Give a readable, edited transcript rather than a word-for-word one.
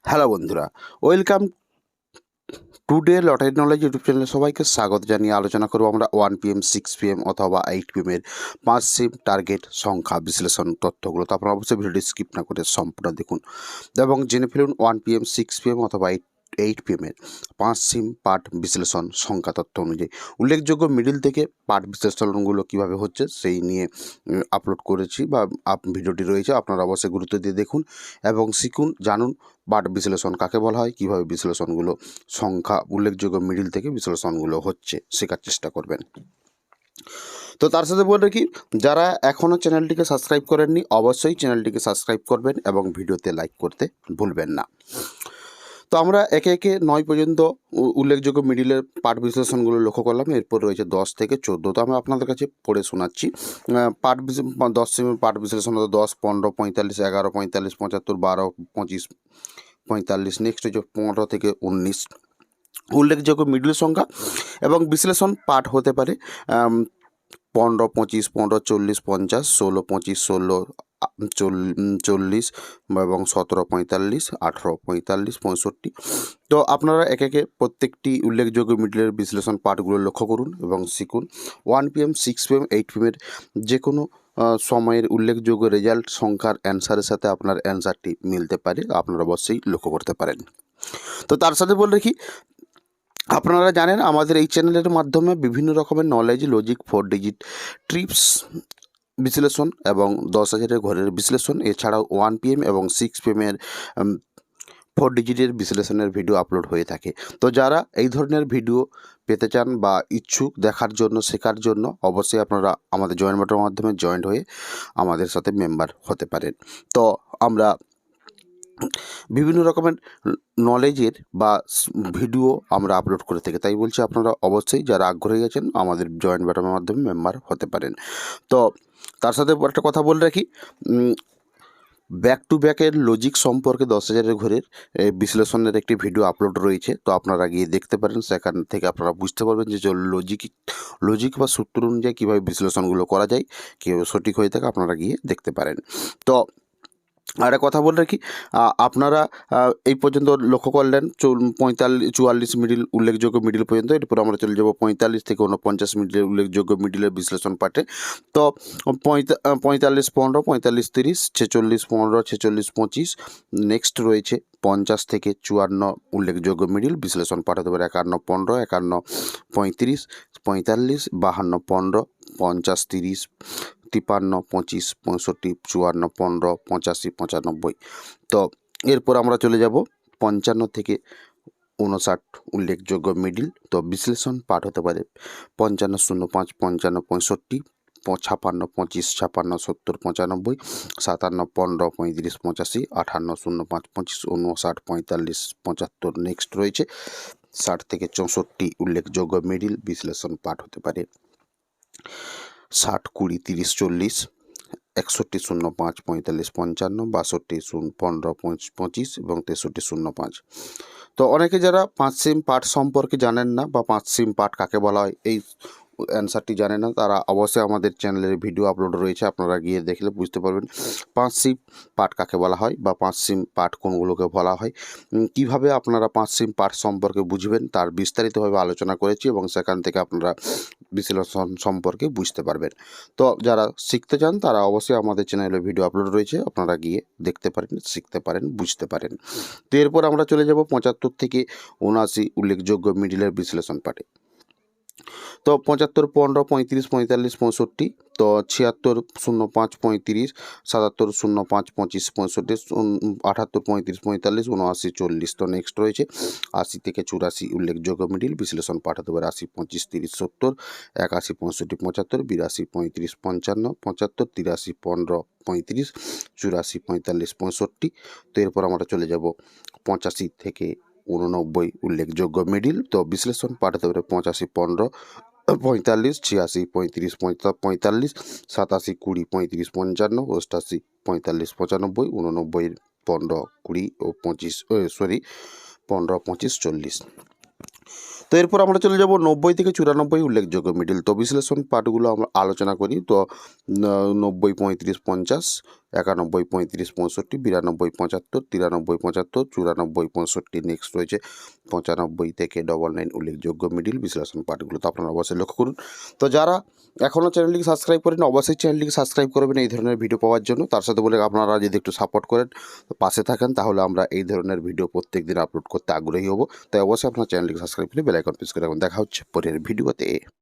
Hello বন্ধুরা, welcome today lottery knowledge YouTube চ্যানেলে সবাইকে স্বাগত জানিয়ে আলোচনা করবো আমরা 1 PM 6 PM অথবা 8 PM এর 5 সিম টার্গেট সংখ্যা বিশ্লেষণ তথ্যগুলো। তো আপনারা অবশ্যই ভিডিওটি স্কিপ না করে সম্পূর্ণ দেখুন এবং জেনে ফেলুন 1 PM 6 PM অথবা 8 PM এর 5 সিম পার্ট বিশ্লেষণ সংখ্যা তথ্য অনুযায়ী উল্লেখযোগ্য মিডিল থেকে পার্ট বিশ্লেষণগুলো কীভাবে হচ্ছে সেই নিয়ে আপলোড করেছি বা ভিডিওটি রয়েছে, আপনারা অবশ্যই গুরুত্ব দিয়ে দেখুন এবং শিখুন, জানুন পার্ট বিশ্লেষণ কাকে বলা হয়, কীভাবে বিশ্লেষণগুলো সংখ্যা উল্লেখযোগ্য মিডিল থেকে বিশ্লেষণগুলো হচ্ছে শেখার চেষ্টা করবেন। তো তার সাথে বলে রাখি, যারা এখনও চ্যানেলটিকে সাবস্ক্রাইব করেননি অবশ্যই চ্যানেলটিকে সাবস্ক্রাইব করবেন এবং ভিডিওতে লাইক করতে ভুলবেন না। তো আমরা একে একে 9 পর্যন্ত উল্লেখযোগ্য মিডিলের পার্ট বিশ্লেষণগুলো লক্ষ্য করলাম। এরপর রয়েছে 10 থেকে 14। তো আমি আপনাদের কাছে পড়ে শোনাচ্ছি। পার্ট 10 সিমের পার্ট বিশ্লেষণ 10, 15, 45, 11, 45, 75, 12, 25, 45। নেক্সট হচ্ছে 15 থেকে 19 উল্লেখযোগ্য মিডল সংখ্যা এবং বিশ্লেষণ পাঠ হতে পারে 15, 25, 15, 40, 50, 16, 25, 16, 40 এবং 17, 45, 18, 45, 65। তো আপনারা একে একে প্রত্যেকটি উল্লেখযোগ্য মিডলের বিশ্লেষণ পাঠগুলো লক্ষ্য করুন এবং শিখুন। 1 PM 6 PM 8 PM এর যে কোনো সময়ের উল্লেখযোগ্য রেজাল্ট সংখ্যার অ্যান্সারের সাথে আপনার অ্যান্সারটি মিলতে পারে, আপনারা অবশ্যই লক্ষ্য করতে পারেন। তো তার সাথে বলে রাখি, আপনারা জানেন আমাদের এই চ্যানেলের মাধ্যমে বিভিন্ন রকমের নলেজ, লজিক, 4 ডিজিট ট্রিপস বিশ্লেষণ এবং 10,000-এর ঘরের বিশ্লেষণ, এছাড়াও 1 PM এবং 6 PM এর 4 ডিজিটের বিশ্লেষণের ভিডিও আপলোড হয়ে থাকে। তো যারা এই ধরনের ভিডিও পেতে চান বা ইচ্ছুক দেখার জন্য, শেখার জন্য, অবশ্যই আপনারা আমাদের জয়েন বাটনের মাধ্যমে জয়েন্ট হয়ে আমাদের সাথে মেম্বার হতে পারেন। তো আমরা বিভিন্ন রকমের নলেজের বা ভিডিও আমরা আপলোড করে থাকি, তাই বলছি আপনারা অবশ্যই যারা আগ্রহী আছেন আমাদের জয়েন্ট বাটনের মাধ্যমে মেম্বার হতে পারেন। তো তার সাথে একটা কথা বলে রাখি, ব্যাক টু ব্যাকের লজিক সম্পর্কে 10,000-এর ঘরের বিশ্লেষণের একটি ভিডিও আপলোড রয়েছে, তো আপনারা গিয়ে দেখতে পারেন। সেখান থেকে আপনারা বুঝতে পারবেন যে লজিক বা সূত্র অনুযায়ী কীভাবে বিশ্লেষণগুলো করা যায়, কীভাবে সঠিক হয়ে থাকে, আপনারা গিয়ে দেখতে পারেন। তো আর একটা কথা বলে রাখি, আপনারা এই পর্যন্ত লক্ষ্য করলেন 44 মিডিল উল্লেখযোগ্য মিডিল পর্যন্ত। এরপর আমরা চলে যাব 45 থেকে 49 মিডিলের উল্লেখযোগ্য মিডিলের বিশ্লেষণ পাঠে। তো 45, 15, 45, 30, 46, 15, 46, 25। নেক্সট রয়েছে 50 থেকে 54 উল্লেখযোগ্য মিডিল বিশ্লেষণ পাঠ হতে পারে 51, 15, 51, 35, 45, 52, 15, 50, 30, 53, 25, 65, 54, 15, 85, 95। তো এরপর আমরা চলে যাব 55 থেকে 59 উল্লেখযোগ্য মিডিল। তো বিশ্লেষণ পাঠ হতে পারে 55, 05, 55, 65, 56, 25, 56, 70, 95, 57, 15, 35, 85, 58, 05, 25, 59, 45, 75। নেক্সট রয়েছে 60 থেকে 64 উল্লেখযোগ্য মিডিল বিশ্লেষণ পাঠ হতে পারে 60, 20, 30, 40, 61, 05, 45, 55, 62, 15, 25 এবং 63, 05। তো অনেকে যারা 5 সিম পার্ট সম্পর্কে জানেন না বা 5 সিম পার্ট কাকে বলা হয় এই অ্যান্সারটি জানে না, তারা অবশ্যই আমাদের চ্যানেলের ভিডিও আপলোড রয়েছে, আপনারা গিয়ে দেখলে বুঝতে পারবেন 5 সিম পার্ট কাকে বলা হয় বা 5 সিম পার্ট কোনগুলোকে বলা হয়। কিভাবে আপনারা 5 সিম পার্ট সম্পর্কে বুঝবেন তার বিস্তারিতভাবে আলোচনা করেছি এবং সেখান থেকে আপনারা বিশ্লেষণ সম্পর্কে বুঝতে পারবেন। তো যারা শিখতে চান তারা অবশ্যই আমাদের চ্যানেলে ভিডিও আপলোড রয়েছে, আপনারা গিয়ে দেখতে পারেন, শিখতে পারেন, বুঝতে পারেন। তো এরপর আমরা চলে যাব 75 থেকে 79 উল্লেখযোগ্য মিডিলের বিশ্লেষণ পাঠে। তো 75, 15, 35, 45, 65। তো 76, 05, 35, 77, 05, 25, 65, 78, 35, 45, 79, 40। তো নেক্সট রয়েছে 80 থেকে 84 উল্লেখযোগ্য মিডিল বিশ্লেষণ পাঠ হতে পারে 80, 25, 30, 70, 81, 65, 75, 82, 35, 55, 75, 83, 15, 35, 84, 45, 65। তো এরপর আমরা চলে যাব 85 থেকে 89 উল্লেখযোগ্য মিডিল। তো বিশ্লেষণ পাঠ হতে পারে 85, 15, 45, 86, 35, 45, 87, 20, 35, 55, 88, 45, 95, 89, 15, 20 ও 25, 15, 25, 40। তো এরপর আমরা চলে যাব 90 থেকে 94 উল্লেখযোগ্য মিডিল। তো বিশ্লেষণ পাঠগুলো আমরা আলোচনা করি। তো 90, 35, 50, 91, 35, 65, 92, 75, 93, 75, 94, 65। নেক্সট রয়েছে 95 থেকে 99 উল্লেখযোগ্য মিডিল বিশ্লেষণ পাঠগুলো, তো আপনারা অবশ্যই লক্ষ্য করুন। তো যারা এখনও চ্যানেলটিকে সাবস্ক্রাইব করেন অবশ্যই চ্যানেলটিকে সাবস্ক্রাইব করবেন এই ধরনের ভিডিও পাওয়ার জন্য। তার সাথে বলে আপনারা যদি একটু সাপোর্ট করেন, পাশে থাকেন, তাহলে আমরা এই ধরনের ভিডিও প্রত্যেক দিন আপলোড করতে আগ্রহী হব। তাই অবশ্যই আপনার চ্যানেলটিকে সাবস্ক্রাইব করে বেল আইকন প্রেস করে রাখুন। দেখা হচ্ছে পরের ভিডিওতে।